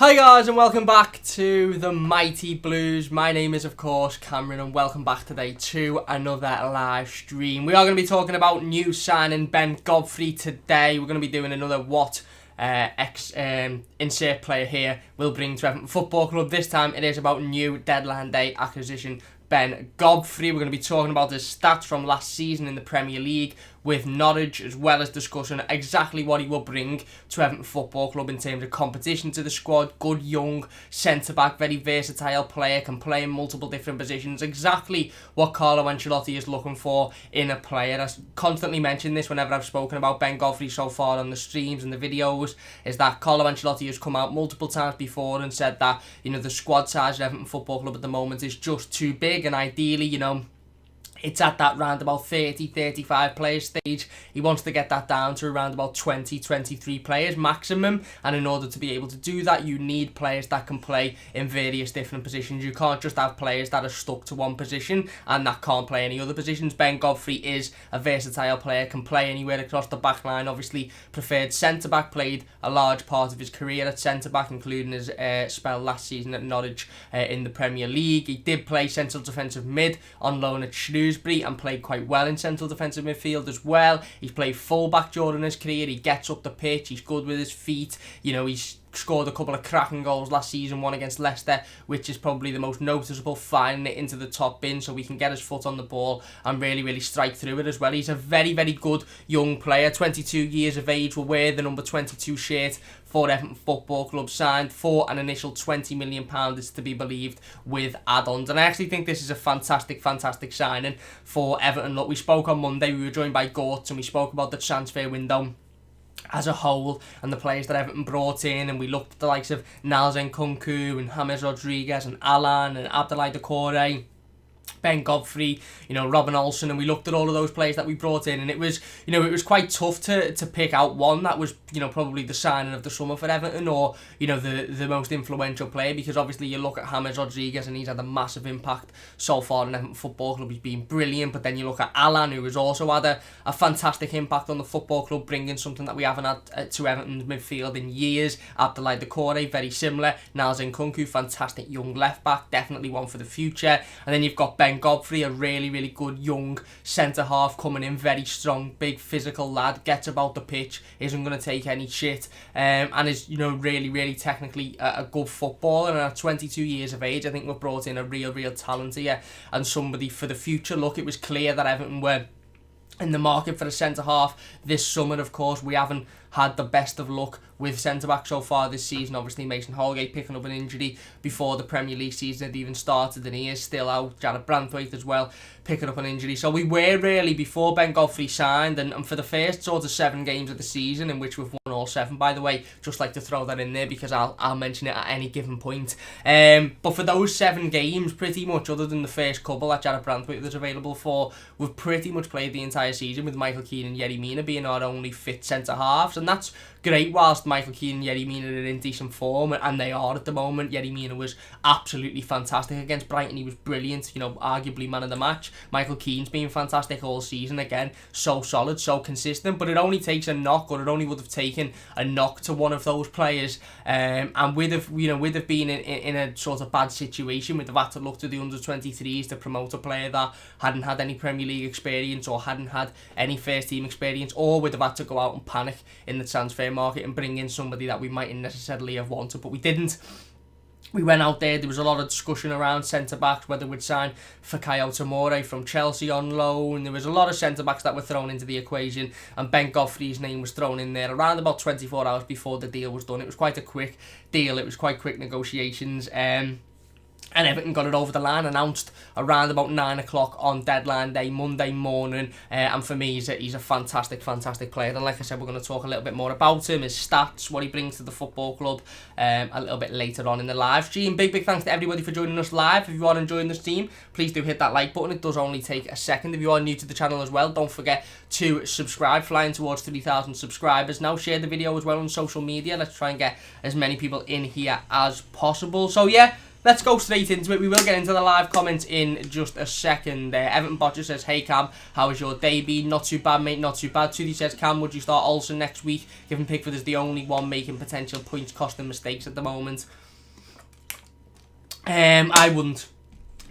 Hi guys and welcome back to the Mighty Blues. My name is of course Cameron and welcome back today to another live stream. We are going to be talking about new signing Ben Godfrey today. We're going to be doing another what insert player here will bring to Everton Football Club. This time it is about new deadline day acquisition Ben Godfrey. We're going to be talking about his stats from last season in the Premier League with Norwich, as well as discussing exactly what he will bring to Everton Football Club in terms of competition to the squad. Good young centre-back, very versatile player, can play in multiple different positions. Exactly what Carlo Ancelotti is looking for in a player. I constantly mention this whenever I've spoken about Ben Godfrey so far on the streams and the videos, is that Carlo Ancelotti has come out multiple times before and said that, the squad size of Everton Football Club at the moment is just too big, and ideally, it's at that round about 30, 35 player stage. He wants to get that down to around about 20, 23 players maximum. And in order to be able to do that, you need players that can play in various different positions. You can't just have players that are stuck to one position and that can't play any other positions. Ben Godfrey is a versatile player, can play anywhere across the back line. Obviously, preferred centre-back, played a large part of his career at centre-back, including his spell last season at Norwich in the Premier League. He did play central defensive mid on loan at Shrewsbury and played quite well in central defensive midfield as well. He's played full-back during his career. He gets up the pitch. He's good with his feet. He's scored a couple of cracking goals last season, one against Leicester, which is probably the most noticeable, firing it into the top bin so we can get his foot on the ball and really strike through it as well. He's a very good young player, 22 years of age, will wear the number 22 shirt for Everton Football Club, signed for an initial £20 million, is to be believed, with add-ons. And I actually think this is a fantastic signing for Everton. Look, we spoke on Monday, we were joined by Gort, and we spoke about the transfer window as a whole and the players that Everton brought in, and we looked at the likes of Niels Nkunku and James Rodriguez and Alan and Abdoulaye Doucouré, Ben Godfrey, Robin Olsen, and we looked at all of those players that we brought in, and it was quite tough to pick out one that was, probably the signing of the summer for Everton, or, the most influential player, because obviously you look at James Rodriguez and he's had a massive impact so far in Everton Football Club. He's been brilliant, but then you look at Alan, who has also had a fantastic impact on the football club, bringing something that we haven't had to Everton's midfield in years. Abdoulaye Doucouré, very similar. Niels Nkunku, fantastic young left back, definitely one for the future. And then you've got Ben Godfrey, a really good young centre half coming in, very strong, big physical lad, gets about the pitch, isn't going to take any shit, and is really technically a good footballer. And at 22 years of age, I think we've brought in a real talent here and somebody for the future. Look, it was clear that Everton were in the market for a centre half this summer. Of course, we haven't had the best of luck with centre-back so far this season. Obviously, Mason Holgate picking up an injury before the Premier League season had even started, and he is still out. Jared Branthwaite as well, picking up an injury. So we were really, before Ben Godfrey signed, and for the first sort of 7 games of the season, in which we've won all 7, by the way, just like to throw that in there because I'll mention it at any given point. But for those 7 games, pretty much, other than the first couple that Jared Branthwaite was available for, we've pretty much played the entire season with Michael Keane and Yerry Mina being our only fit centre-halves, and that's great whilst Michael Keane and Yerry Mina are in decent form, and they are at the moment. Yerry Mina was absolutely fantastic against Brighton. He was brilliant, arguably man of the match. Michael Keane's been fantastic all season, again, so solid, so consistent, but it only takes a knock, or it only would have taken a knock to one of those players, and with it being in a sort of bad situation, we'd have had to look to the under-23s to promote a player that hadn't had any Premier League experience or hadn't had any first team experience, or we'd have had to go out and panic in the transfer market and bring in somebody that we mightn't necessarily have wanted, but we didn't. We went out there was a lot of discussion around centre-backs, whether we'd sign Fikayo Tomori from Chelsea on loan. There was a lot of centre-backs that were thrown into the equation, and Ben Godfrey's name was thrown in there around about 24 hours before the deal was done. It was quite a quick deal, it was quite quick negotiations, and Everton got it over the line, announced around about 9 o'clock on deadline day, Monday morning. And for me, he's a fantastic player. And like I said, we're going to talk a little bit more about him, his stats, what he brings to the football club, a little bit later on in the live stream. Big thanks to everybody for joining us live. If you are enjoying the stream, please do hit that like button. It does only take a second. If you are new to the channel as well, don't forget to subscribe. Flying towards 3,000 subscribers now. Share the video as well on social media. Let's try and get as many people in here as possible. So yeah, let's go straight into it. We will get into the live comments in just a second. Everton Botcher says, hey Cam, how was your day been? Not too bad, mate, not too bad. Tudy says, Cam, would you start Olsen next week, given Pickford is the only one making potential points costing mistakes at the moment? I wouldn't.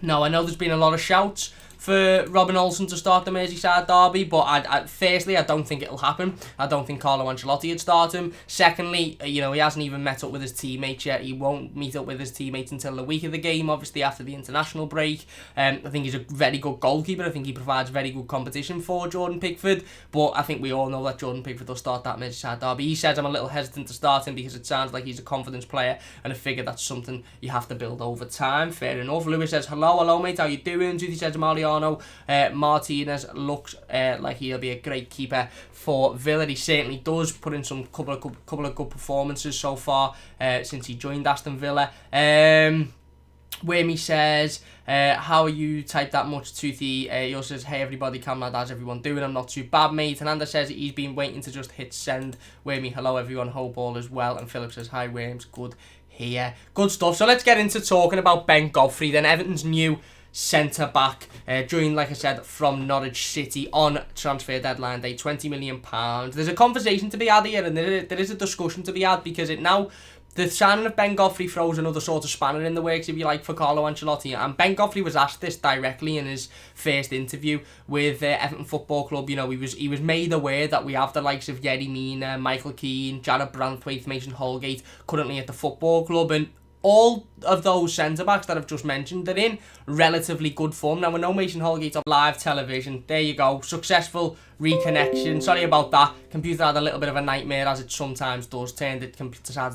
No, I know there's been a lot of shouts for Robin Olsen to start the Merseyside derby, but firstly, I don't think it'll happen. I don't think Carlo Ancelotti would start him. Secondly, he hasn't even met up with his teammates yet. He won't meet up with his teammates until the week of the game, obviously after the international break. I think he's a very good goalkeeper. I think he provides very good competition for Jordan Pickford, but I think we all know that Jordan Pickford will start that Merseyside derby. He says I'm a little hesitant to start him because it sounds like he's a confidence player, and I figure that's something you have to build over time. Fair enough. Lewis says, hello mate, how you doing? Judy says, Martinez looks like he'll be a great keeper for Villa. He certainly does. Put in some couple of good performances so far since he joined Aston Villa. Whammy says, how are you? Type that much to the he also says, hey everybody, Cam lad, how's everyone doing? I'm not too bad, mate. Ananda says he's been waiting to just hit send. Whammy, hello everyone, hope all is well. And Philip says, hi Whames, good here. Good stuff. So let's get into talking about Ben Godfrey, then Everton's new centre-back, joined, like I said, from Norwich City on transfer deadline day, £20 million. There's a conversation to be had here, and there is a discussion to be had, because the signing of Ben Godfrey throws another sort of spanner in the works, if you like, for Carlo Ancelotti. And Ben Godfrey was asked this directly in his first interview with Everton Football Club. He was made aware that we have the likes of Yerry Mina, Michael Keane, Jared Branthwaite, Mason Holgate currently at the football club, and all of those centre-backs that I've just mentioned are in relatively good form. Now, we know Mason Holgate on live television. There you go. Successful reconnection. Sorry about that. Computer had a little bit of a nightmare, as it sometimes does. Decided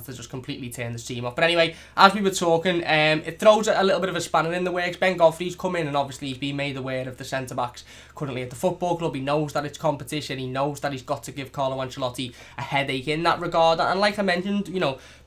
to just completely turn the steam off. But anyway, as we were talking, it throws a little bit of a spanner in the works. Ben Godfrey's come in, and obviously he's been made aware of the centre-backs currently at the football club. He knows that it's competition. He knows that he's got to give Carlo Ancelotti a headache in that regard. And like I mentioned,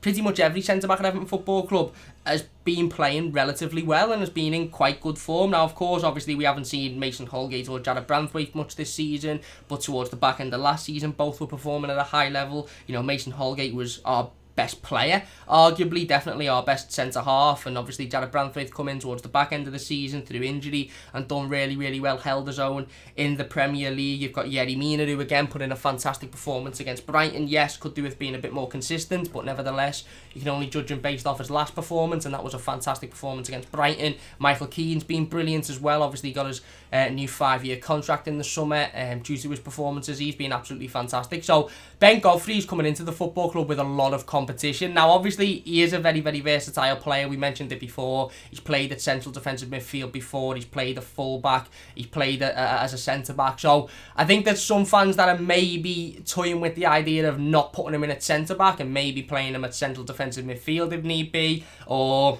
pretty much every centre-back at Everton Football Club has been playing relatively well and has been in quite good form. Now, of course, obviously we haven't seen Mason Holgate or Jared Branthwaite much this season, but towards the back end of last season, both were performing at a high level. Mason Holgate was our best player, arguably, definitely our best centre-half, and obviously Jared Branthwaite come in towards the back end of the season through injury and done really, really well, held his own in the Premier League. You've got Yerry Mina, who again put in a fantastic performance against Brighton. Yes, could do with being a bit more consistent, but nevertheless, you can only judge him based off his last performance, and that was a fantastic performance against Brighton. Michael Keane's been brilliant as well, obviously got his new 5-year contract in the summer, due to his performances. He's been absolutely fantastic. So Ben Godfrey's coming into the football club with a lot of competition. Now, obviously, he is a very, very versatile player. We mentioned it before. He's played at central defensive midfield before. He's played a full-back. He's played as a centre-back. So I think there's some fans that are maybe toying with the idea of not putting him in at centre-back and maybe playing him at central defensive midfield if need be, or,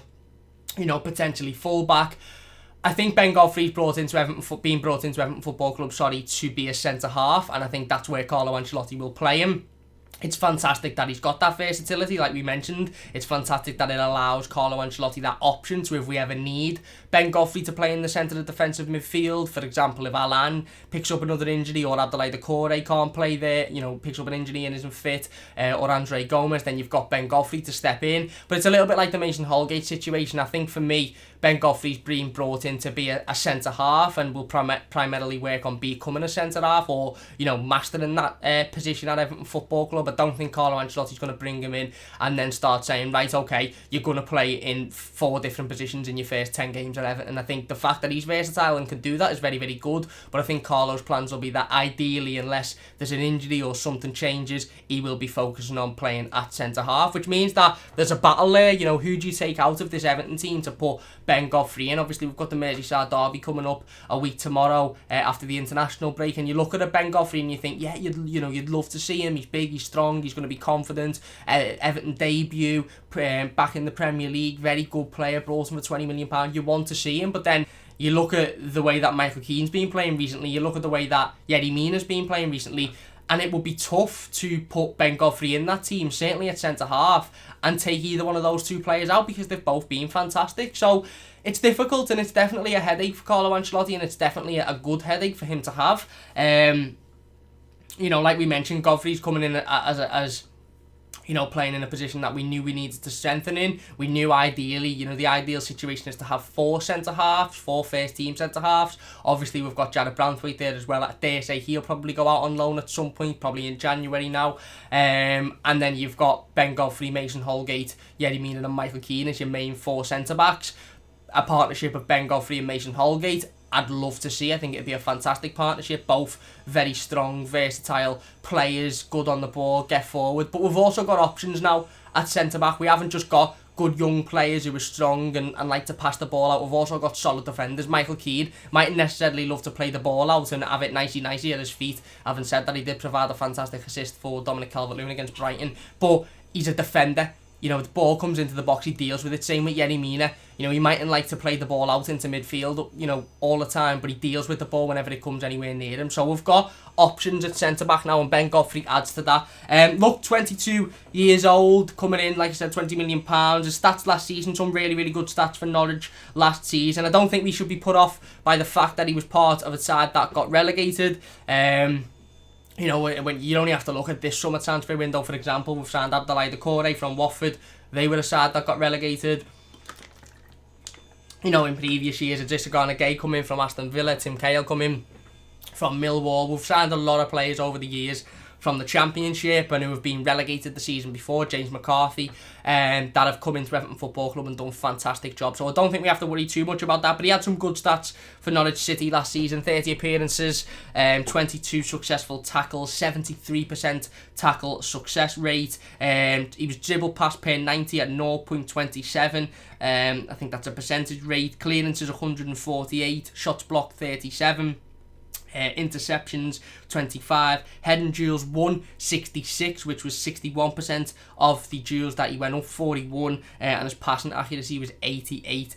potentially full-back. I think Ben Godfrey's being brought into Everton Football Club, to be a centre-half, and I think that's where Carlo Ancelotti will play him. It's fantastic that he's got that versatility, like we mentioned. It's fantastic that it allows Carlo Ancelotti that option to, if we ever need Ben Godfrey to play in the centre of defensive midfield. For example, if Alan picks up another injury, or Abdoulaye Doucouré can't play there, picks up an injury and isn't fit, or Andre Gomez, then you've got Ben Godfrey to step in. But it's a little bit like the Mason Holgate situation. I think for me, Ben Godfrey's being brought in to be a centre-half and will primarily work on becoming a centre-half, or, mastering that position at Everton Football Club. I don't think Carlo Ancelotti's going to bring him in and then start saying, right, okay, you're going to play in 4 different positions in your first 10 games at Everton. I think the fact that he's versatile and can do that is very, very good, but I think Carlo's plans will be that ideally, unless there's an injury or something changes, he will be focusing on playing at centre-half, which means that there's a battle there. Who do you take out of this Everton team to put Ben Godfrey in? Obviously, we've got the Merseyside derby coming up a week tomorrow after the international break, and you look at a Ben Godfrey and you think, yeah, you'd love to see him. He's big, he's strong, he's going to be confident. Everton debut back in the Premier League, very good player, brought him for £20 million. You want to see him, but then you look at the way that Michael Keane's been playing recently, you look at the way that Yerry Mina's been playing recently, and it would be tough to put Ben Godfrey in that team, certainly at centre-half, and take either one of those two players out, because they've both been fantastic. So it's difficult, and it's definitely a headache for Carlo Ancelotti, and it's definitely a good headache for him to have. Like we mentioned, Godfrey's coming in as playing in a position that we knew we needed to strengthen in. We knew ideally, the ideal situation is to have 4 centre-halves, 4 first-team centre-halves. Obviously, we've got Jared Branthwaite there as well. I dare say he'll probably go out on loan at some point, probably in January now. And then you've got Ben Godfrey, Mason Holgate, Yerry Mina and Michael Keane as your main 4 centre-backs. A partnership of Ben Godfrey and Mason Holgate, I'd love to see. I think it'd be a fantastic partnership. Both very strong, versatile players, good on the ball, get forward. But we've also got options now at centre-back. We haven't just got good young players who are strong and like to pass the ball out. We've also got solid defenders. Michael Keane mightn't necessarily love to play the ball out and have it nicey at his feet. Having said that, he did provide a fantastic assist for Dominic Calvert-Lewin against Brighton. But he's a defender. The ball comes into the box, he deals with it. Same with Yerry Mina. He mightn't like to play the ball out into midfield, all the time, but he deals with the ball whenever it comes anywhere near him. So we've got options at centre-back now, and Ben Godfrey adds to that. Look, 22 years old, coming in, like I said, £20 million. His stats last season, some really, really good stats for Norwich last season. I don't think we should be put off by the fact that he was part of a side that got relegated. When you only have to look at this summer transfer window, for example, we've signed Abdoulaye Doucouré from Watford. They were a side that got relegated. In previous years, Idrissa Gana Gueye come in from Aston Villa, Tim Cahill come in from Millwall. We've signed a lot of players over the years from the Championship and who have been relegated the season before, James McCarthy, that have come into Everton Football Club and done a fantastic job. So I don't think we have to worry too much about that, but he had some good stats for Norwich City last season. 30 appearances, 22 successful tackles, 73% tackle success rate. He was dribble pass per 90 at 0.27. I think that's a percentage rate. Clearances 148, shots blocked 37. Interceptions 25, heading duels 166, which was 61% of the duels that he went up, 41, and his passing accuracy was 88%.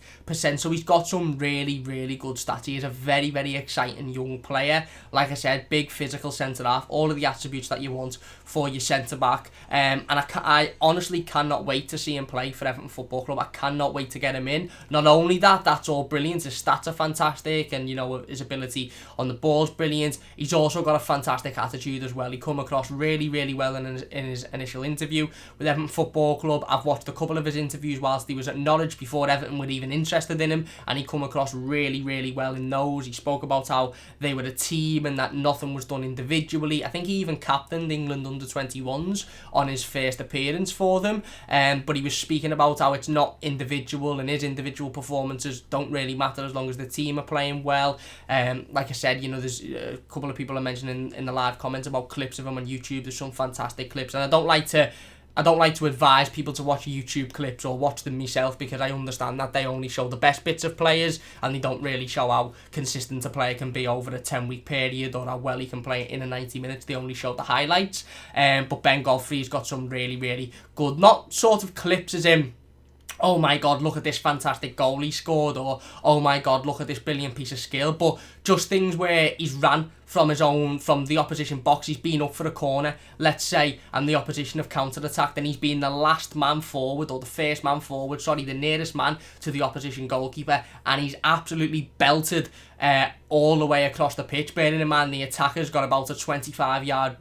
So he's got some really, really good stats. He is a very, very exciting young player. Like I said, big physical centre-half, all of the attributes that you want for your centre-back. And I honestly cannot wait to see him play for Everton Football Club. I cannot wait to get him in. Not only that, that's all brilliant. His stats are fantastic, and his ability on the ball brilliant. He's also got a fantastic attitude as well. He come across really, really well in his initial interview with Everton Football Club. I've watched a couple of his interviews whilst he was at Norwich before Everton were even interested in him, and he come across really, really well in those. He spoke about how they were a team and that nothing was done individually. I think he even captained England under-21s on his first appearance for them, but he was speaking about how it's not individual and his individual performances don't really matter as long as the team are playing well. Like I said, there's a couple of people are mentioning in the live comments about clips of him on YouTube. There's some fantastic clips, and I don't like to advise people to watch YouTube clips or watch them myself, because I understand that they only show the best bits of players and they don't really show how consistent a player can be over a 10-week period or how well he can play in a 90 minutes. They only show the highlights. But Ben Godfrey's got some really, really good, not sort of clips as in, oh my god, look at this fantastic goal he scored, or oh my god, look at this brilliant piece of skill, but just things where he's ran from the opposition box, he's been up for a corner, let's say, and the opposition have counter-attacked, and he's been the last man forward, or the first man forward, the nearest man to the opposition goalkeeper, and he's absolutely belted all the way across the pitch. Bearing in mind the attacker's got about a 25-yard,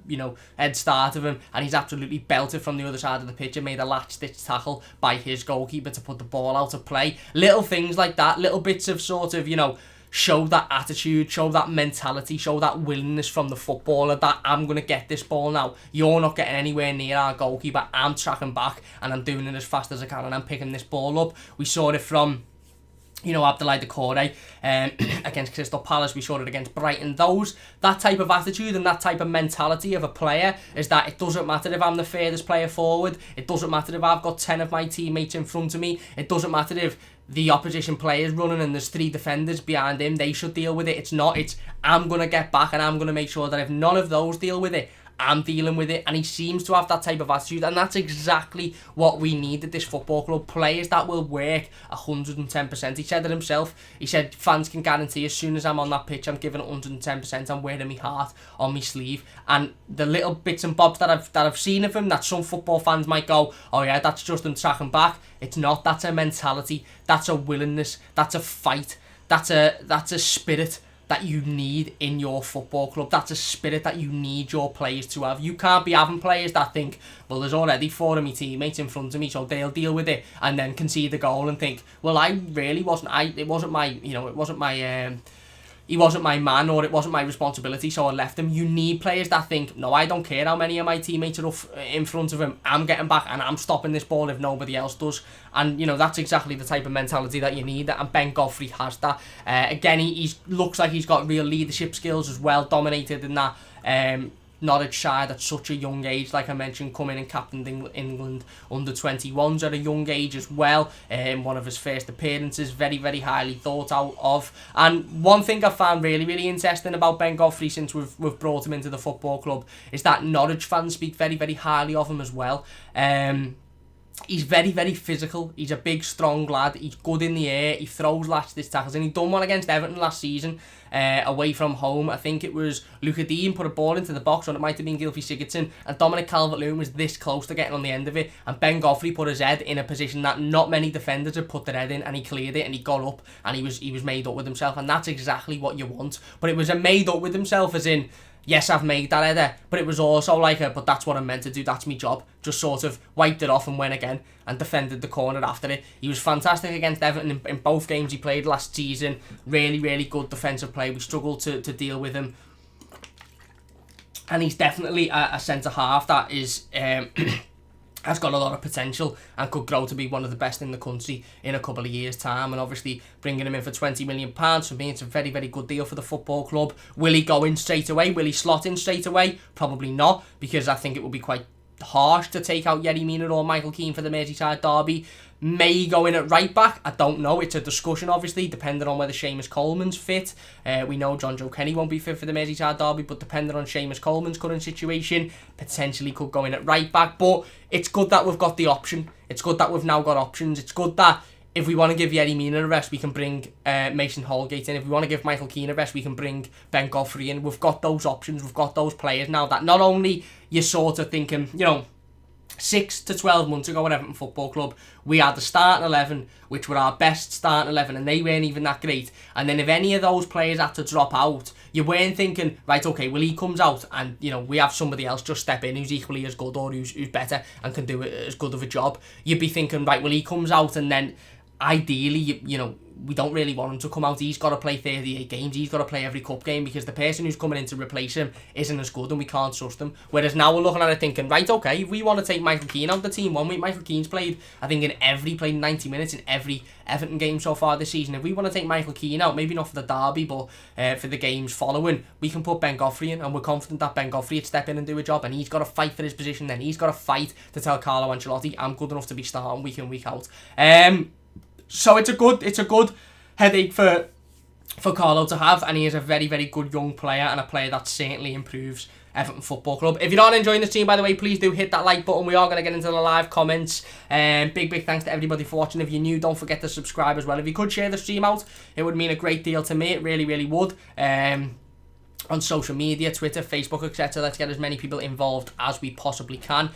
head start of him, and he's absolutely belted from the other side of the pitch and made a last-ditch tackle by his goalkeeper to put the ball out of play. Little things like that, little bits of show that attitude, show that mentality, show that willingness from the footballer that I'm going to get this ball now. You're not getting anywhere near our goalkeeper. I'm tracking back and I'm doing it as fast as I can and I'm picking this ball up. We saw it from Abdoulaye Doucouré against Crystal Palace. We saw it against Brighton. That type of attitude and that type of mentality of a player is that it doesn't matter if I'm the furthest player forward. It doesn't matter if I've got 10 of my teammates in front of me. It doesn't matter if the opposition player's running and there's 3 defenders behind him. They should deal with it. It's I'm going to get back and I'm going to make sure that if none of those deal with it, I'm dealing with it. And he seems to have that type of attitude, and that's exactly what we need at this football club. Players that will work 110%. He said it himself. He said fans can guarantee as soon as I'm on that pitch I'm giving it 110%. I'm wearing my heart on my sleeve. And the little bits and bobs that I've seen of him that some football fans might go, oh yeah, that's just him tracking back. It's not. That's a mentality. That's a willingness. That's a fight. That's a spirit that you need in your football club. That's a spirit that you need your players to have. You can't be having players that think, well, there's already 4 of my teammates in front of me, so they'll deal with it, and then concede the goal and think, well, it wasn't my he wasn't my man, or it wasn't my responsibility, so I left him. You need players that think, no, I don't care how many of my teammates are up in front of him. I'm getting back and I'm stopping this ball if nobody else does. And, that's exactly the type of mentality that you need, and Ben Godfrey has that. Again, he looks like he's got real leadership skills as well, dominated in that Norwich side at such a young age, like I mentioned, coming and captained England under-21s at a young age as well. One of his first appearances, very, very highly thought out of. And one thing I found really, really interesting about Ben Godfrey since we've brought him into the football club is that Norwich fans speak very, very highly of him as well. He's very, very physical. He's a big, strong lad. He's good in the air. He throws last-ditch tackles. And he done one against Everton last season, away from home. I think it was Luca Dean put a ball into the box, or it might have been Gylfi Sigurdsson, and Dominic Calvert-Lewin was this close to getting on the end of it. And Ben Godfrey put his head in a position that not many defenders had put their head in, and he cleared it, and he got up, and he was made up with himself. And that's exactly what you want. But it was a made up with himself, as in, yes, I've made that header, but it was also like but that's what I'm meant to do, that's my job. Just sort of wiped it off and went again and defended the corner after it. He was fantastic against Everton in both games he played last season. Really, really good defensive play. We struggled to deal with him. And he's definitely a centre-half that is... has got a lot of potential and could grow to be one of the best in the country in a couple of years' time. And obviously bringing him in for £20 million, for me, it's a very, very good deal for the football club. Will he go in straight away? Will he slot in straight away? Probably not, because I think it would be quite harsh to take out Yerry Mina or Michael Keane for the Merseyside derby. May he go in at right back? I don't know. It's a discussion, obviously, depending on whether Seamus Coleman's fit. We know John Joe Kenny won't be fit for the Merseyside derby, but depending on Seamus Coleman's current situation, potentially could go in at right back. But it's good that we've got the option. It's good that we've now got options. It's good that if we want to give Yerry Mina a rest, we can bring Mason Holgate in. If we want to give Michael Keane a rest, we can bring Ben Godfrey in. We've got those options. We've got those players now that not only you're sort of thinking, 6 to 12 months ago at Everton Football Club, we had the starting 11, which were our best starting 11, and they weren't even that great. And then if any of those players had to drop out, you weren't thinking, right, okay, well, he comes out and, we have somebody else just step in who's equally as good or who's better and can do as good of a job. You'd be thinking, right, well, he comes out and then ideally, we don't really want him to come out. He's got to play 38 games. He's got to play every cup game because the person who's coming in to replace him isn't as good and we can't trust him. Whereas now we're looking at it thinking, right, okay, if we want to take Michael Keane out of the team, 1 week Michael Keane's played 90 minutes in every Everton game so far this season. If we want to take Michael Keane out, maybe not for the derby, but for the games following, we can put Ben Godfrey in, and we're confident that Ben Godfrey would step in and do a job, and he's got to fight for his position. Then he's got to fight to tell Carlo Ancelotti, I'm good enough to be starting week in, week out. So it's a good headache for Carlo to have, and he is a very, very good young player and a player that certainly improves Everton Football Club. If you're not enjoying the stream, by the way, please do hit that like button. We are going to get into the live comments. Big thanks to everybody for watching. If you're new, don't forget to subscribe as well. If you could share the stream out, it would mean a great deal to me. It really, really would. On social media, Twitter, Facebook, etc. Let's get as many people involved as we possibly can.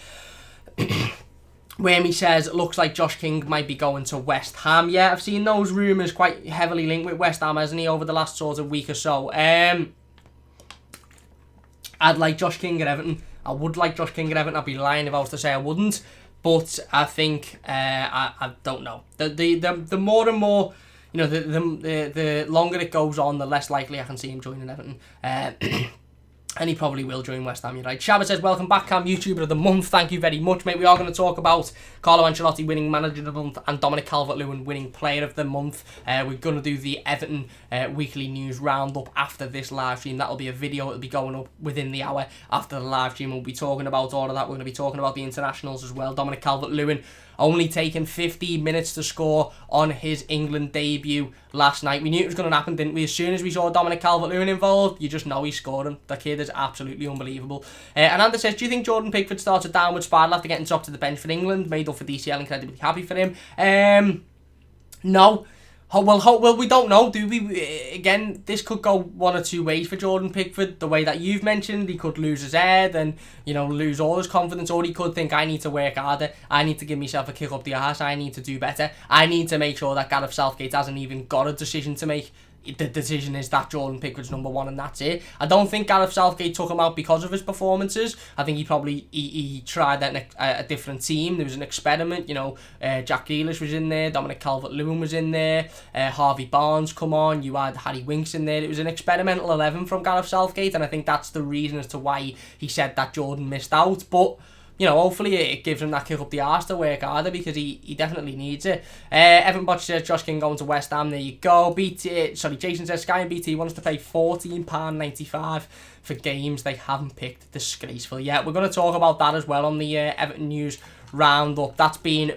Whammy says, looks like Josh King might be going to West Ham. Yeah, I've seen those rumours quite heavily linked with West Ham, hasn't he, over the last sort of week or so. I'd like Josh King at Everton. I would like Josh King at Everton. I'd be lying if I was to say I wouldn't. But I think, I don't know. The more and more, the longer it goes on, the less likely I can see him joining Everton. And he probably will join West Ham United. Shabba says, welcome back, Cam, YouTuber of the month. Thank you very much, mate. We are going to talk about Carlo Ancelotti winning Manager of the Month and Dominic Calvert-Lewin winning Player of the Month. We're going to do the Everton weekly news roundup after this live stream. That'll be a video. It'll be going up within the hour after the live stream. We'll be talking about all of that. We're going to be talking about the internationals as well. Dominic Calvert-Lewin only taking 15 minutes to score on his England debut last night. We knew it was going to happen, didn't we? As soon as we saw Dominic Calvert-Lewin involved, you just know he's scoring. The kid is absolutely unbelievable. And Ander says, do you think Jordan Pickford starts a downward spiral after getting dropped to the bench for England? Made up for DCL, incredibly happy for him. No. Well, we don't know, do we? Again, this could go one or two ways for Jordan Pickford. The way that you've mentioned, he could lose his head and, lose all his confidence, or he could think, I need to work harder, I need to give myself a kick up the arse, I need to do better, I need to make sure that Gareth Southgate hasn't even got a decision to make the decision is that Jordan Pickford's number one and that's it. I don't think Gareth Southgate took him out because of his performances. I think he tried that in a different team. There was an experiment, Jack Grealish was in there, Dominic Calvert-Lewin was in there, Harvey Barnes come on, you had Harry Winks in there. It was an experimental 11 from Gareth Southgate, and I think that's the reason as to why he said that Jordan missed out. But hopefully it gives him that kick up the arse to work harder, because he definitely needs it. Evan Botch says Josh King going to West Ham. There you go. Jason says Sky and BT wants to pay £14.95 for games they haven't picked. Disgraceful. Yeah, we're going to talk about that as well on the Everton News Roundup. That's been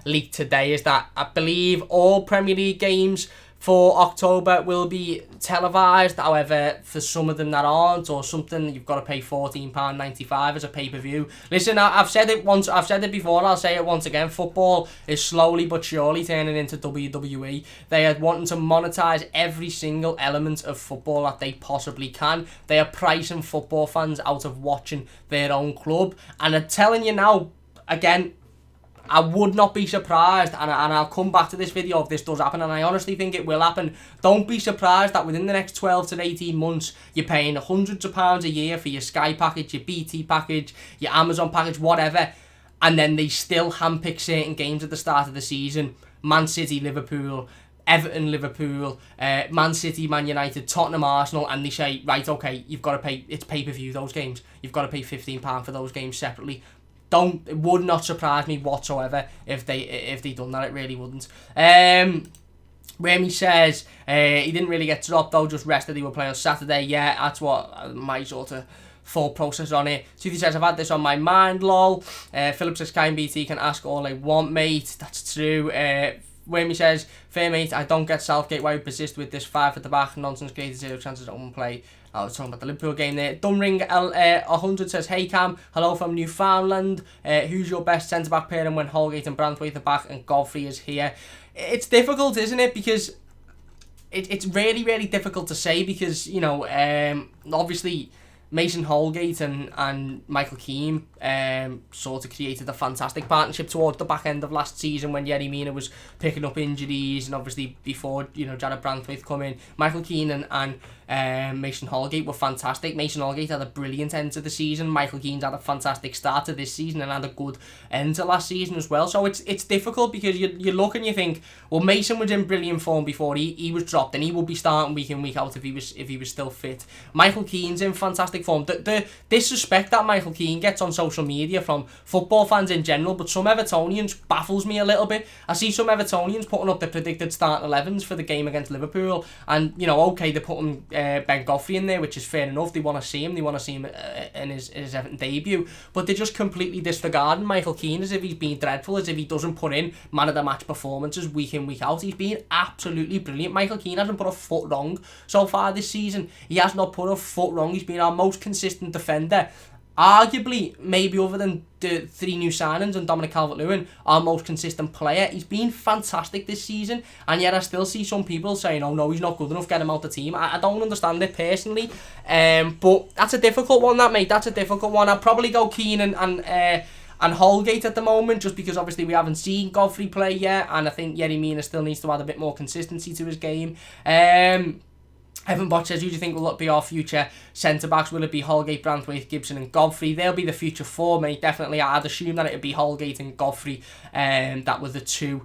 leaked today, is that I believe all Premier League games for October will be televised. However, for some of them that aren't, or something, you've got to pay £14.95 as a pay-per-view. Listen, I've said it once, I've said it before, I'll say it once again. Football is slowly but surely turning into WWE. They are wanting to monetize every single element of football that they possibly can. They are pricing football fans out of watching their own club. And I'm telling you now, again, I would not be surprised, and I'll come back to this video if this does happen, and I honestly think it will happen. Don't be surprised that within the next 12 to 18 months, you're paying hundreds of pounds a year for your Sky package, your BT package, your Amazon package, whatever, and then they still handpick certain games at the start of the season. Man City, Liverpool, Everton, Liverpool, Man City, Man United, Tottenham, Arsenal, and they say, right, okay, you've got to pay, it's pay-per-view, those games. You've got to pay £15 for those games separately. It would not surprise me whatsoever if they done that. It really wouldn't. Remy says he didn't really get dropped though, just rested. He will play on Saturday. Yeah, that's what my sort of thought process on it. Suthi says I've had this on my mind, lol. Philip says Kai and BT can ask all they want, mate. That's true. Remy says, fair mate, I don't get Southgate why we persist with this 5 at the back nonsense, created 0 chances at one play. I was talking about the Liverpool game there. Dumbring 100 says, hey Cam, hello from Newfoundland. Who's your best centre-back pairing when Holgate and Branthwaite are back and Godfrey is here? It's difficult, isn't it? Because it's really, really difficult to say, because, obviously Mason Holgate and Michael Keane sort of created a fantastic partnership towards the back end of last season when Yerry Mina was picking up injuries, and obviously before Jared Branthwaite come in. Michael Keane and Mason Holgate were fantastic. Mason Holgate had a brilliant end to the season. Michael Keane's had a fantastic start to this season and had a good end to last season as well. So it's difficult, because you look and you think, well, Mason was in brilliant form before he was dropped, and he would be starting week in, week out if he was still fit. Michael Keane's in fantastic form. The disrespect that Michael Keane gets on social media from football fans in general, but some Evertonians, baffles me a little bit. I see some Evertonians putting up the predicted starting 11s for the game against Liverpool, and okay, they're putting Ben Godfrey in there, which is fair enough. They want to see him. They want to see him in his Everton debut, but they're just completely disregarding Michael Keane as if he's been dreadful, as if he doesn't put in man of the match performances week in, week out. He's been absolutely brilliant. Michael Keane hasn't put a foot wrong so far this season. He has not put a foot wrong. He's been our most consistent defender. Arguably, maybe other than the 3 new signings and Dominic Calvert-Lewin, our most consistent player. He's been fantastic this season, and yet I still see some people saying, oh no, he's not good enough, get him out the team. I don't understand it personally, but that's a difficult one, that, mate. That's a difficult one. I'd probably go Keane and Holgate at the moment, just because obviously we haven't seen Godfrey play yet, and I think Yerry Mina still needs to add a bit more consistency to his game. Evan Bott says, who do you think will be our future centre-backs? Will it be Holgate, Branthwaite, Gibson and Godfrey? They'll be the future 4, mate, definitely. I'd assume that it would be Holgate and Godfrey, that were the 2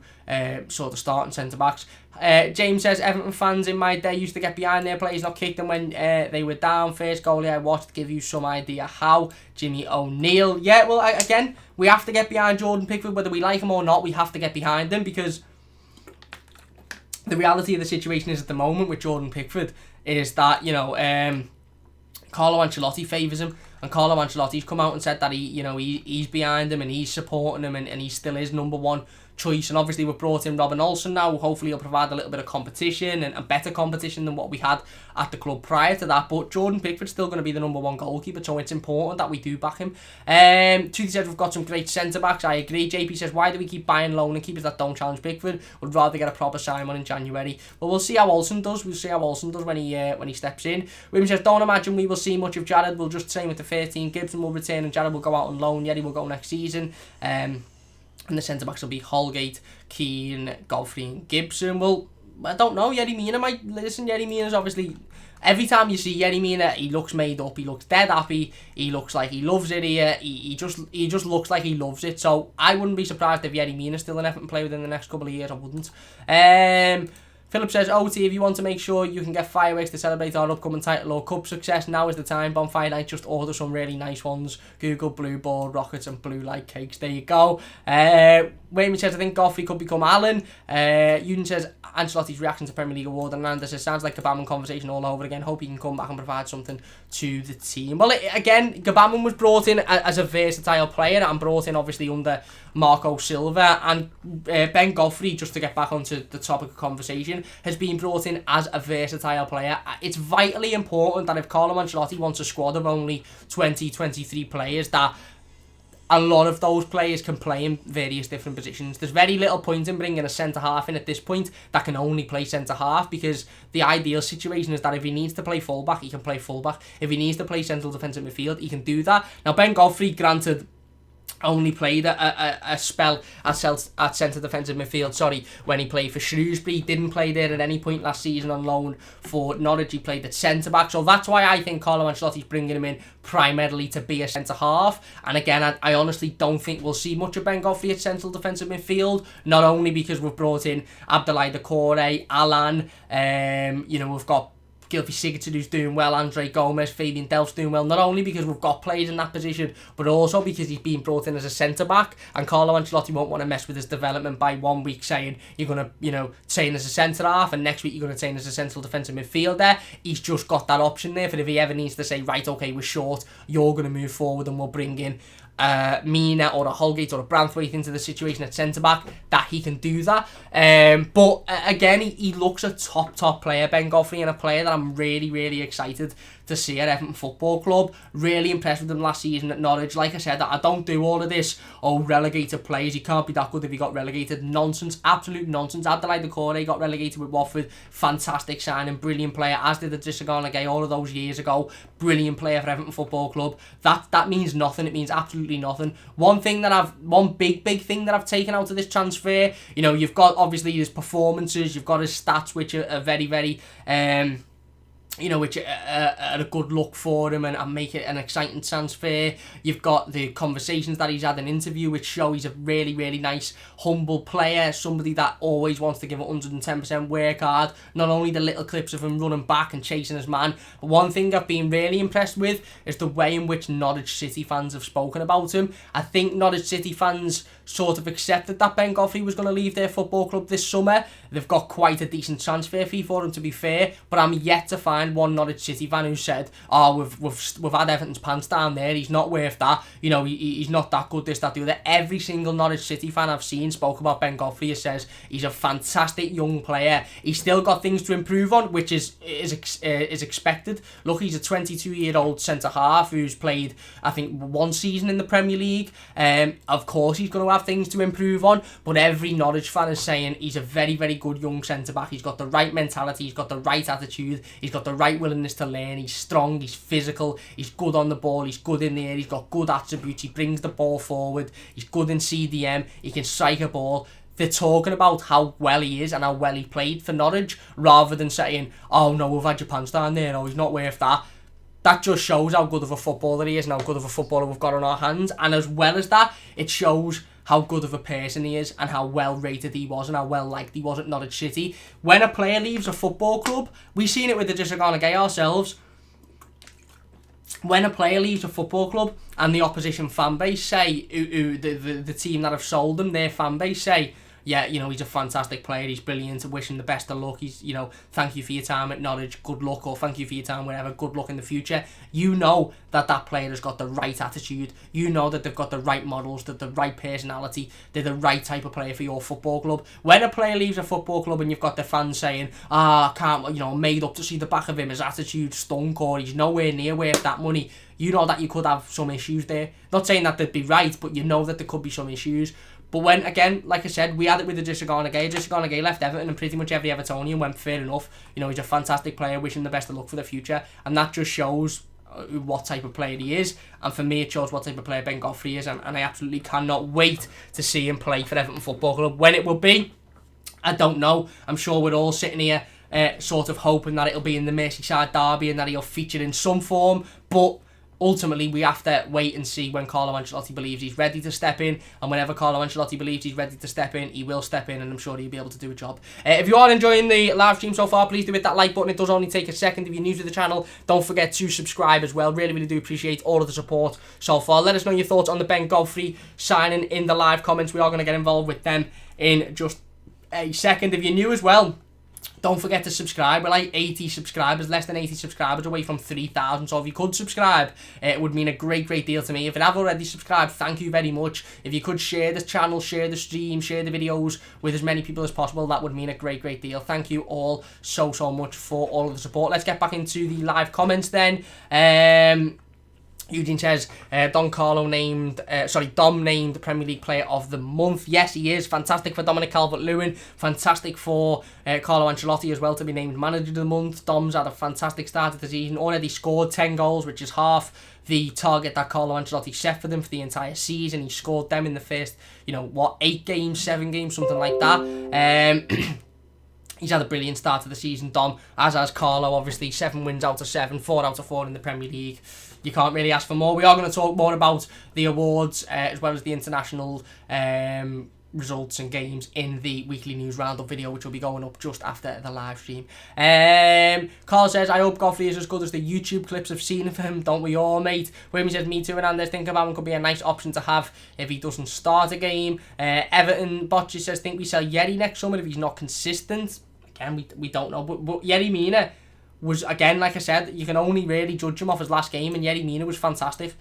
sort of starting centre-backs. James says, Everton fans in my day used to get behind their players, not kick them when they were down. First goalie I watched, to give you some idea how. Jimmy O'Neill. Yeah, well, again, we have to get behind Jordan Pickford, whether we like him or not. We have to get behind him, because the reality of the situation is at the moment with Jordan Pickford is that, Carlo Ancelotti favours him, and Carlo Ancelotti's come out and said that he's behind him and he's supporting him, and he still is number 1 choice. And obviously we've brought in Robin Olsen now. Hopefully he'll provide a little bit of competition and better competition than what we had at the club prior to that. But Jordan Pickford's still going to be the number 1 goalkeeper, so it's important that we do back him. Tuthi says we've got some great centre-backs. I agree. JP says, why do we keep buying loan and keepers that don't challenge Pickford? Would rather get a proper sign-on in January. But we'll see how Olsen does. We'll see how Olsen does when he steps in. William says, don't imagine we will see much of Jared. We'll just same with the 13. Gibson will return and Jared will go out on loan. Yerry will go next season. And the centre-backs will be Holgate, Keane, Godfrey and Gibson. Well, I don't know, Yerry Mina might listen. Yerry Mina's obviously, every time you see Yerry Mina, he looks made up, he looks dead happy, he looks like he loves it here, he just looks like he loves it. So I wouldn't be surprised if Yerry Mina's still an Everton player within the next couple of years. I wouldn't. Philip says, OT, if you want to make sure you can get fireworks to celebrate our upcoming title or cup success, now is the time. Bonfire night, just order some really nice ones. Google blue ball rockets and blue light cakes. There you go. Wayman says, I think Godfrey could become Alan. Ewan says, Ancelotti's reaction to Premier League award. And Anders says, sounds like Gbamin conversation all over again. Hope he can come back and provide something to the team. Well, again, Gbamin was brought in as a versatile player and brought in obviously under Marco Silva, and Ben Godfrey, just to get back onto the topic of conversation, has been brought in as a versatile player. It's vitally important that if Carlo Ancelotti wants a squad of only 23 players, that a lot of those players can play in various different positions. There's very little point in bringing a centre-half in at this point that can only play centre-half, because the ideal situation is that if he needs to play full-back, he can play full-back. If he needs to play central defensive midfield, he can do that. Now, Ben Godfrey, granted, only played a spell at centre defensive midfield, when he played for Shrewsbury. He didn't play there at any point last season on loan for Norwich. He played at centre-back, so that's why I think Carlo Ancelotti's bringing him in primarily to be a centre-half. And again, I honestly don't think we'll see much of Ben Godfrey at central defensive midfield, not only because we've brought in Abdoulaye Doucouré, Alan, we've got Gylfi Sigurdsson, who's doing well, Andre Gomez, Fabian Delph's doing well, not only because we've got players in that position, but also because he's been brought in as a centre-back, and Carlo Ancelotti won't want to mess with his development by 1 week saying you're going to, train as a centre-half, and next week you're going to train as a central defensive midfielder. He's just got that option there for if he ever needs to say, right, okay, we're short, you're going to move forward and we'll bring in Mina or a Holgate or a Branthwaite into the situation at centre-back, that he can do that. But again, he looks a top player, Ben Godfrey, and a player that I'm really, really excited to see at Everton Football Club. Really impressed with him last season at Norwich. Like I said, I don't do all of this, relegated players, he can't be that good if he got relegated. Nonsense, absolute nonsense. Abdoulaye Doucouré got relegated with Watford. Fantastic signing, brilliant player, as did Idrissa Gana Gueye all of those years ago. Brilliant player for Everton Football Club. That means nothing. It means absolutely nothing. One big thing that I've taken out of this transfer, you've got obviously his performances, you've got his stats, which are very, very which are a good look for him and make it an exciting transfer. You've got the conversations that he's had in interview, which show he's a really, really nice, humble player, somebody that always wants to give 110% work hard. Not only the little clips of him running back and chasing his man, but one thing I've been really impressed with is the way in which Norwich City fans have spoken about him. I think Norwich City fans sort of accepted that Ben Godfrey was going to leave their football club this summer. They've got quite a decent transfer fee for him, to be fair, but I'm yet to find one Norwich City fan who said, we've had Everton's pants down there, he's not worth that, he's not that good, this, that, the other. Every single Norwich City fan I've seen spoke about Ben Godfrey and says he's a fantastic young player. He's still got things to improve on, which is expected. Look, he's a 22-year-old centre-half who's played, I think, 1 season in the Premier League. Of course he's going to have things to improve on, but every Norwich fan is saying he's a very, very good young centre-back. He's got the right mentality, he's got the right attitude, he's got the right willingness to learn, he's strong, he's physical, he's good on the ball, he's good in the air, he's got good attributes, he brings the ball forward, he's good in CDM, he can strike a ball. They're talking about how well he is and how well he played for Norwich, rather than saying, oh no, we've had your pants down there, he's not worth that. That just shows how good of a footballer he is and how good of a footballer we've got on our hands. And as well as that, it shows how good of a person he is and how well rated he was and how well liked he was at Norwich City. When a player leaves a football club, we've seen it with Idrissa Gana Gueye ourselves. When a player leaves a football club and the opposition fan base say, the team that have sold them, their fan base say, yeah, he's a fantastic player, he's brilliant, I wish him the best of luck, he's, thank you for your time at Norwich, good luck, or thank you for your time wherever, good luck in the future. You know that player has got the right attitude, you know that they've got the right models, the right personality, they're the right type of player for your football club. When a player leaves a football club and you've got the fans saying, I can't, made up to see the back of him, his attitude stunk, or he's nowhere near worth that money, you know that you could have some issues there. Not saying that they'd be right, but you know that there could be some issues. But when, again, like I said, we had it with Idrissa Gana Gueye. Idrissa Gana Gueye left Everton and pretty much every Evertonian went, fair enough. He's a fantastic player, wish him the best of luck for the future. And that just shows what type of player he is. And for me, it shows what type of player Ben Godfrey is. And I absolutely cannot wait to see him play for Everton Football Club. When it will be, I don't know. I'm sure we're all sitting here sort of hoping that it'll be in the Merseyside derby and that he'll feature in some form, but ultimately we have to wait and see when Carlo Ancelotti believes he's ready to step in, and whenever Carlo Ancelotti believes he's ready to step in, he will step in, and I'm sure he'll be able to do a job. If you are enjoying the live stream so far, please do hit that like button. It does only take a second. If you're new to the channel, don't forget to subscribe as well. Really do appreciate all of the support so far. Let us know your thoughts on the Ben Godfrey signing in the live comments. We are going to get involved with them in just a second. If you're new as well, don't forget to subscribe. We're like 80 subscribers, less than 80 subscribers away from 3,000. So if you could subscribe, it would mean a great deal to me. If you have already subscribed, thank you very much. If you could share the channel, share the stream, share the videos with as many people as possible, that would mean a great deal. Thank you all so much for all of the support. Let's get back into the live comments then. Eugene says, Dom named Premier League Player of the Month. Yes, he is. Fantastic for Dominic Calvert-Lewin. Fantastic for Carlo Ancelotti as well to be named Manager of the Month. Dom's had a fantastic start of the season. Already scored 10 goals, which is half the target that Carlo Ancelotti set for them for the entire season. He scored them in the first, 8 games, 7 games, something like that. He's had a brilliant start to the season, Dom, as has Carlo, obviously. 7 wins out of 7, 4 out of 4 in the Premier League. You can't really ask for more. We are going to talk more about the awards as well as the international results and games in the weekly news roundup video, which will be going up just after the live stream. Carl says, I hope Godfrey is as good as the YouTube clips I've seen of him. Don't we all, mate? William says, me too, Hernandez. Think about him could be a nice option to have if he doesn't start a game. Everton Botches says, think we sell Yerry next summer if he's not consistent. Again, we don't know. But Yerry Mina was, again, like I said, you can only really judge him off his last game, and Yerry Mina was fantastic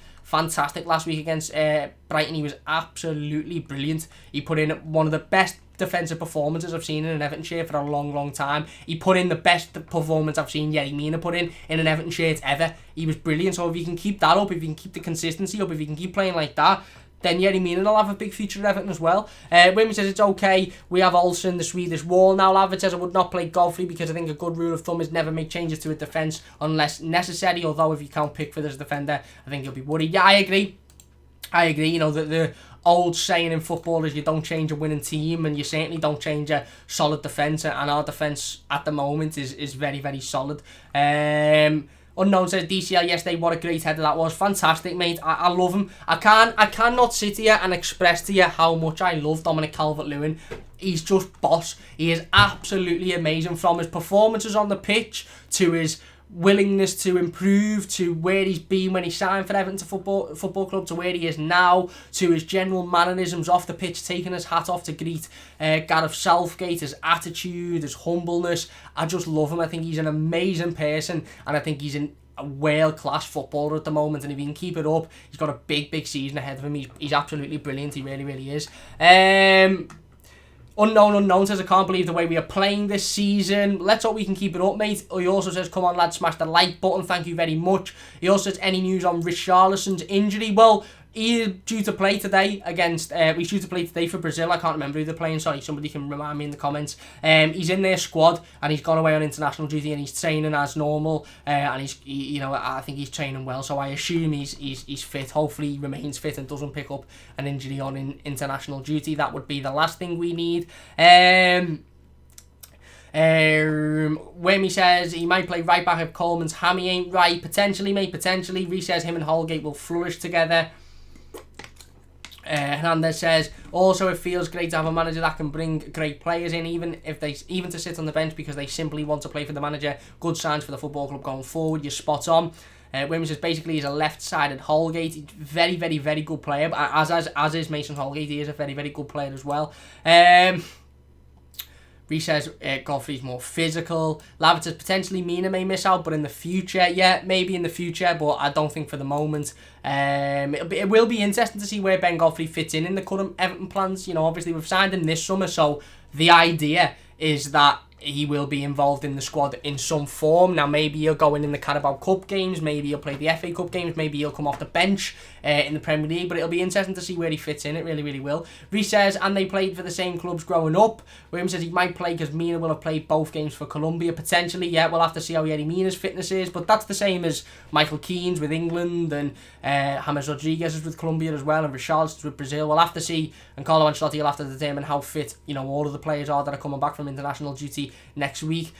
last week against Brighton. He was absolutely brilliant. He put in one of the best defensive performances I've seen in an Everton shirt for a long time. He put in the best performance I've seen Yerry Mina put in an Everton shirt ever. He was brilliant. So if you can keep that up, if you can keep the consistency up, if you can keep playing like that, then Yerry Mina will have a big future at Everton as well. Women says it's okay. We have Olsen, the Swedish wall now. Lavert says I would not play Godfrey because I think a good rule of thumb is never make changes to a defence unless necessary. Although if you can't Pickford as a defender, I think you'll be worried. Yeah, I agree. The old saying in football is you don't change a winning team, and you certainly don't change a solid defence. And our defence at the moment is very solid. Unknown says DCL yesterday, what a great header that was. Fantastic, mate. I love him. I cannot sit here and express to you how much I love Dominic Calvert-Lewin. He's just boss. He is absolutely amazing, from his performances on the pitch to his willingness to improve, to where he's been when he signed for Everton Football Club, to where he is now, to his general mannerisms off the pitch, taking his hat off to greet Gareth Southgate, his attitude, his humbleness. I just love him. I think he's an amazing person, and I think he's a world-class footballer at the moment, and if he can keep it up, he's got a big season ahead of him. He's absolutely brilliant. He really is. Unknown says, I can't believe the way we are playing this season. Let's hope we can keep it up, mate. He also says, come on, lads, smash the like button. Thank you very much. He also says, any news on Richarlison's injury? Well, he is due to play today against... he's due to play today for Brazil. I can't remember who they're playing. Sorry, somebody can remind me in the comments. He's in their squad, and he's gone away on international duty, and he's training as normal. And I think he's training well. So I assume he's fit. Hopefully he remains fit and doesn't pick up an injury on international duty. That would be the last thing we need. Wemmy says he might play right back if Coleman's hammy ain't right. Potentially, mate. Potentially. Reece says him and Holgate will flourish together. Hernandez says, also it feels great to have a manager that can bring great players in, even to sit on the bench because they simply want to play for the manager. Good signs for the football club going forward. You're spot on. Williams says basically he's a left-sided Holgate. He's very good player, but as is Mason Holgate. He is a very good player as well. Reece says Godfrey's more physical. Lavert says potentially Mina may miss out, but in the future, yeah, maybe in the future, but I don't think for the moment. It will be interesting to see where Ben Godfrey fits in the current Everton plans. Obviously we've signed him this summer, so the idea is that he will be involved in the squad in some form. Now, maybe he'll go in the Carabao Cup games, maybe he'll play the FA Cup games, maybe he'll come off the bench in the Premier League, but it'll be interesting to see where he fits in. It really, really will. Reece says, and they played for the same clubs growing up. William says he might play because Mina will have played both games for Colombia, potentially. Yeah, we'll have to see how Yerry Mina's fitness is, but that's the same as Michael Keane's with England, and James Rodriguez is with Colombia as well, and Richardson's with Brazil. We'll have to see, and Carlo Ancelotti will have to determine how fit, all of the players are that are coming back from international duty next week.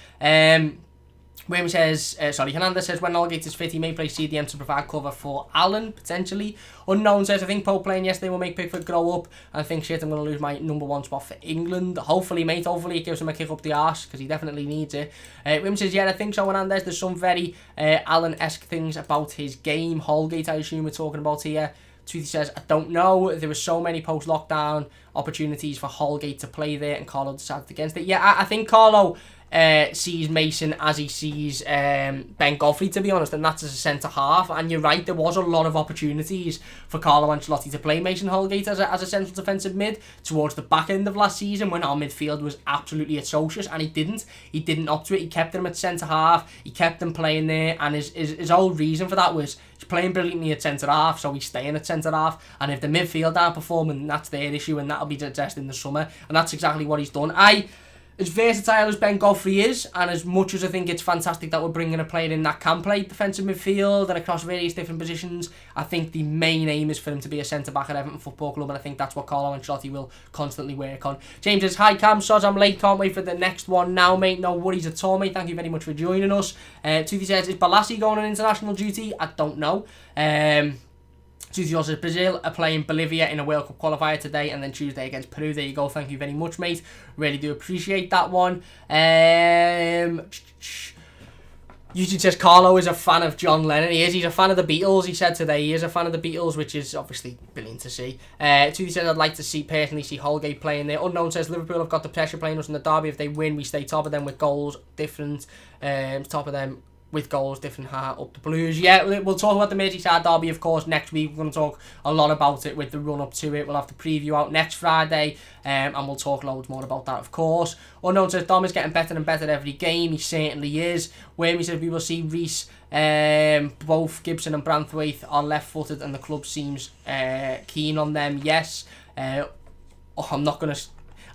William says, Hernandez says, when Holgate is fit, he may play CDM to provide cover for Allen, potentially. Unknown says, I think Pope playing yesterday will make Pickford grow up. And I think, shit, I'm going to lose my number one spot for England. Hopefully, mate, hopefully it gives him a kick up the arse, because he definitely needs it. William says, yeah, I think so, Hernandez. There's some very Allen-esque things about his game. Holgate, I assume we're talking about here. Toothy says, I don't know. There were so many post-lockdown opportunities for Holgate to play there, and Carlo decided against it. Yeah, I think Carlo sees Mason as he sees Ben Godfrey, to be honest, and that's as a centre-half. And you're right, there was a lot of opportunities for Carlo Ancelotti to play Mason Holgate as a central defensive mid towards the back end of last season when our midfield was absolutely atrocious, and he didn't opt to it. He kept him at centre-half, he kept him playing there, and his whole reason for that was he's playing brilliantly at centre-half, so he's staying at centre-half, and if the midfield aren't performing, that's their issue, and that'll be addressed in the summer, and that's exactly what he's done. As versatile as Ben Godfrey is, and as much as I think it's fantastic that we're bringing a player in that can play defensive midfield and across various different positions, I think the main aim is for him to be a centre-back at Everton Football Club, and I think that's what Carlo Ancelotti will constantly work on. James says, hi Cam, soz, I'm late, can't wait for the next one now, mate. No worries at all, mate. Thank you very much for joining us. Toothy says, is Balassi going on international duty? I don't know. Tuesday also Brazil are playing Bolivia in a World Cup qualifier today, and then Tuesday against Peru. There you go. Thank you very much, mate. Really do appreciate that one. Eugene says Carlo is a fan of John Lennon. He is. He's a fan of the Beatles. He said today he is a fan of the Beatles, which is obviously brilliant to see. Tuesday says I'd like to personally see Holgate playing there. Unknown says Liverpool have got the pressure playing us in the derby. If they win, we stay top of them with goals different. Top of them with goals different heart up the Blues. Yeah, we'll talk about the Merseyside derby, of course, next week. We're going to talk a lot about it with the run-up to it. We'll have the preview out next Friday, and we'll talk loads more about that, of course. Unknown says Dom is getting better and better every game. He certainly is. Wormy says we will see Reece. Both Gibson and Branthwaite are left-footed, and the club seems keen on them. Yes.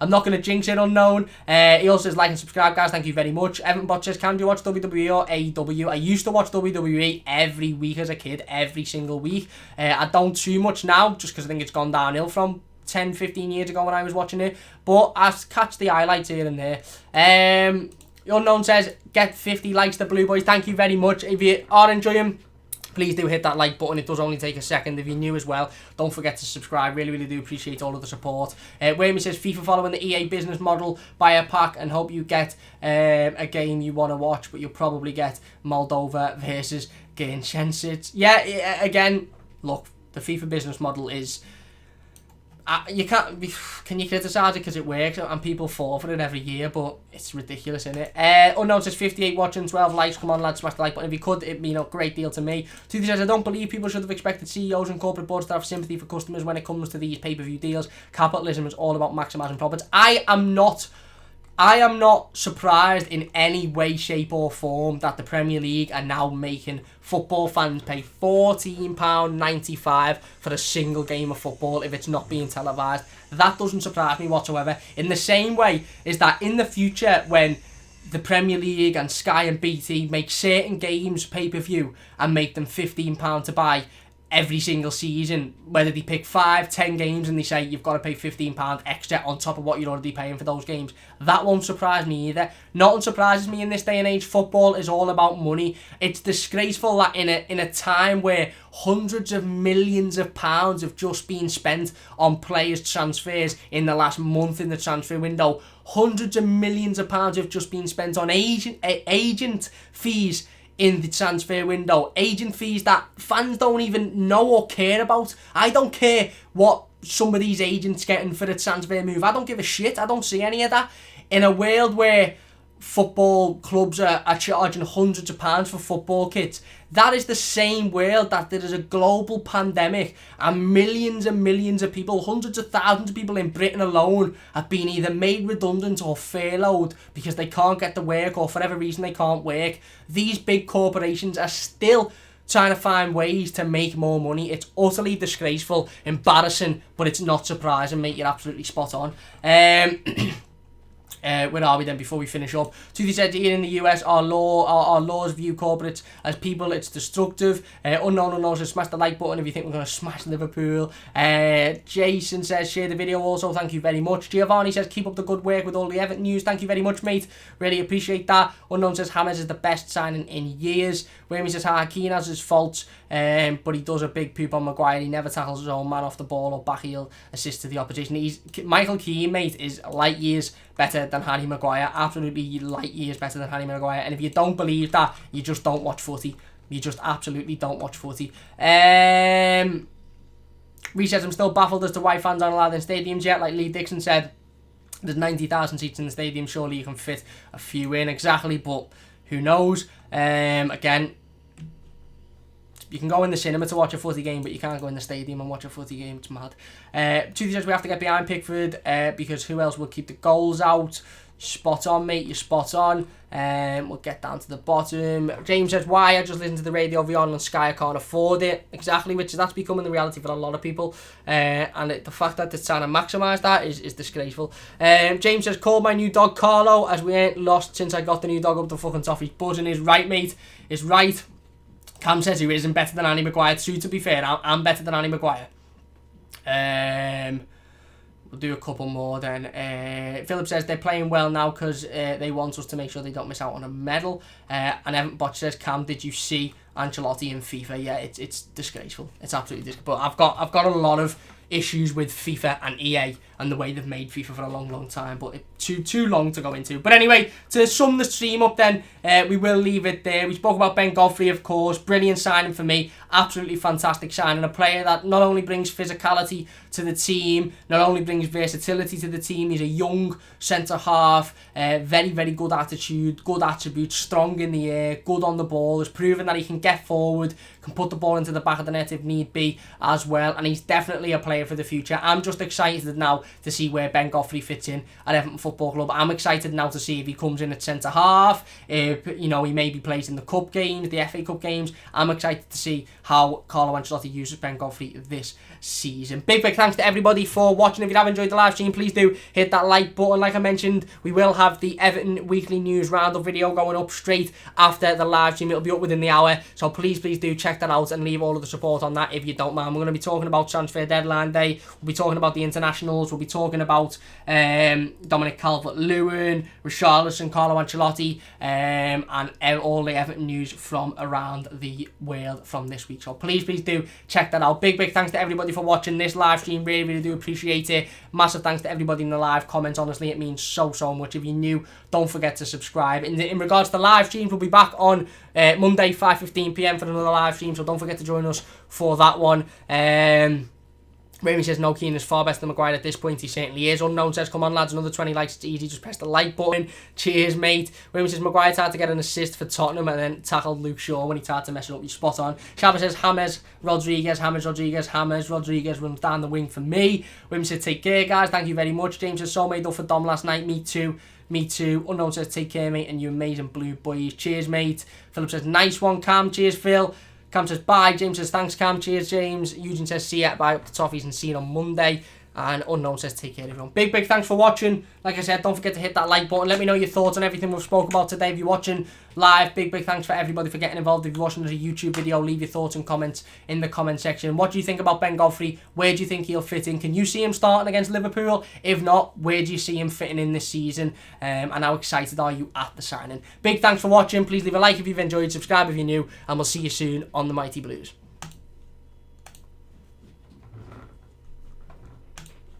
I'm not going to jinx it, Unknown. He also says like and subscribe, guys. Thank you very much. Everton Bot says, can you watch WWE or AEW? I used to watch WWE every week as a kid, every single week. I don't too much now, just because I think it's gone downhill from 10, 15 years ago when I was watching it. But I catch the highlights here and there. Unknown says, get 50 likes to Blue Boys. Thank you very much. If you are enjoying, please do hit that like button. It does only take a second. If you're new as well, don't forget to subscribe. Really, really do appreciate all of the support. Wayme says, FIFA following the EA business model, buy a pack and hope you get a game you want to watch, but you'll probably get Moldova versus Genshin. Yeah, again, look, the FIFA business model is... Can you criticise it because it works and people fall for it every year, but it's ridiculous, isn't it? Unknown says 58 watching, 12 likes. Come on, lads, smash the like button if you could. It'd mean a great deal to me. Toothy says, I don't believe people should have expected CEOs and corporate boards to have sympathy for customers when it comes to these pay-per-view deals. Capitalism is all about maximising profits. I am not surprised in any way, shape or form that the Premier League are now making football fans pay £14.95 for a single game of football if it's not being televised. That doesn't surprise me whatsoever. In the same way is that in the future when the Premier League and Sky and BT make certain games pay-per-view and make them £15 to buy every single season, whether they pick 5-10 games and they say you've got to pay £15 extra on top of what you're already paying for those games, that won't surprise me either. Not what surprises me in this day and age. Football is all about money. It's disgraceful that in a time where hundreds of millions of pounds have just been spent on players' transfers in the last month in the transfer window, hundreds of millions of pounds have just been spent on agent fees in the transfer window. Agent fees that fans don't even know or care about. I don't care what some of these agents getting for a transfer move. I don't give a shit. I don't see any of that. In a world where football clubs are charging hundreds of pounds for football kits. That is the same world that there is a global pandemic and millions of people, hundreds of thousands of people in Britain alone have been either made redundant or furloughed because they can't get to work or for whatever reason they can't work. These big corporations are still trying to find ways to make more money. It's utterly disgraceful, embarrassing, but it's not surprising, mate. You're absolutely spot on. Where are we then before we finish up? Toothy said here in the US, our laws view corporates as people. It's destructive. Unknown says smash the like button if you think we're going to smash Liverpool. Jason says share the video also. Thank you very much. Giovanni says keep up the good work with all the Everton news. Thank you very much, mate. Really appreciate that. Unknown says James is the best signing in years. Wayne says Keane has his faults, but he does a big poop on Maguire. He never tackles his own man off the ball or back heel assist to the opposition. Michael Keane, mate, is light years better than Harry Maguire. Absolutely light years better than Harry Maguire. And if you don't believe that, you just don't watch footy. You just absolutely don't watch footy. Reece says I'm still baffled as to why fans aren't allowed in stadiums yet. Like Lee Dixon said, there's 90,000 seats in the stadium. Surely you can fit a few in. Exactly, but who knows? Again, you can go in the cinema to watch a footy game, but you can't go in the stadium and watch a footy game. It's mad. Toothy says we have to get behind Pickford because who else will keep the goals out? Spot on, mate. You're spot on. We'll get down to the bottom. James says, why? I just listen to the radio on Sky. I can't afford it. Exactly, which that's becoming the reality for a lot of people. And the fact that they're trying to maximise that is disgraceful. James says, call my new dog Carlo, as we ain't lost since I got the new dog up the fucking top. He's buzzing. Is right, mate. Is right. Cam says he isn't better than Annie Maguire. Too, to be fair, I'm better than Annie Maguire. We'll do a couple more then. Philip says they're playing well now because they want us to make sure they don't miss out on a medal. And Evan Botch says, Cam, did you see Ancelotti in FIFA? Yeah, it's disgraceful. It's absolutely disgraceful. But I've got a lot of issues with FIFA and EA and the way they've made FIFA for a long time, but too long to go into. But anyway, to sum the stream up then, we will leave it there. We spoke about Ben Godfrey, of course. Brilliant signing for me. Absolutely fantastic signing. A player that not only brings physicality to the team, not only brings versatility to the team. He's a young centre-half, very good attitude, good attributes, strong in the air, good on the ball. Has proven that he can get forward, can put the ball into the back of the net if need be as well, and he's definitely a player for the future. I'm just excited now to see where Ben Godfrey fits in at Everton Football Club. I'm excited now to see if he comes in at centre-half, if he maybe plays in the cup games, the FA Cup games. I'm excited to see how Carlo Ancelotti uses Ben Godfrey this season. Big thanks to everybody for watching. If you have enjoyed the live stream, please do hit that like button. Like I mentioned, we will have the Everton weekly news roundup video going up straight after the live stream. It'll be up within the hour, so please do check that out and leave all of the support on that if you don't mind. We're going to be talking about transfer deadline day. We'll be talking about the internationals. We'll be talking about Dominic Calvert-Lewin, Richarlison, Carlo Ancelotti, and all the Everton news from around the world from this week. So please do check that out. Big thanks to everybody for watching this live stream. Really do appreciate it. Massive thanks to everybody in the live comments. Honestly, it means so much. If you're new, don't forget to subscribe. In regards to live streams, we'll be back on Monday 5:15 PM for another live stream, so don't forget to join us for that one. Raymond says, no, Keane is far better than Maguire at this point. He certainly is. Unknown says, come on, lads, another 20 likes. It's easy. Just press the like button. Cheers, mate. Raymond says, Maguire tried to get an assist for Tottenham and then tackled Luke Shaw when he tried to mess it up. You're spot on. Shabba says, James Rodriguez runs down the wing for me. Raymond says, take care, guys. Thank you very much. James says, so made up for Dom last night. Me too. Unknown says, take care, mate, and you amazing blue boys. Cheers, mate. Philip says, nice one, Cam. Cheers, Phil. Cam says, bye. James says, thanks, Cam. Cheers, James. Eugene says, see ya. Bye up the toffees and see you on Monday. And Unknown says, take care, everyone. Big thanks for watching. Like I said, don't forget to hit that like button. Let me know your thoughts on everything we've spoke about today. If you're watching live, big thanks for everybody for getting involved. If you're watching as a YouTube video, leave your thoughts and comments in the comment section. What do you think about Ben Godfrey? Where do you think he'll fit in? Can you see him starting against Liverpool? If not, where do you see him fitting in this season? And how excited are you at the signing? Big thanks for watching. Please leave a like if you've enjoyed, subscribe if you're new, and we'll see you soon on The Mighty Blues.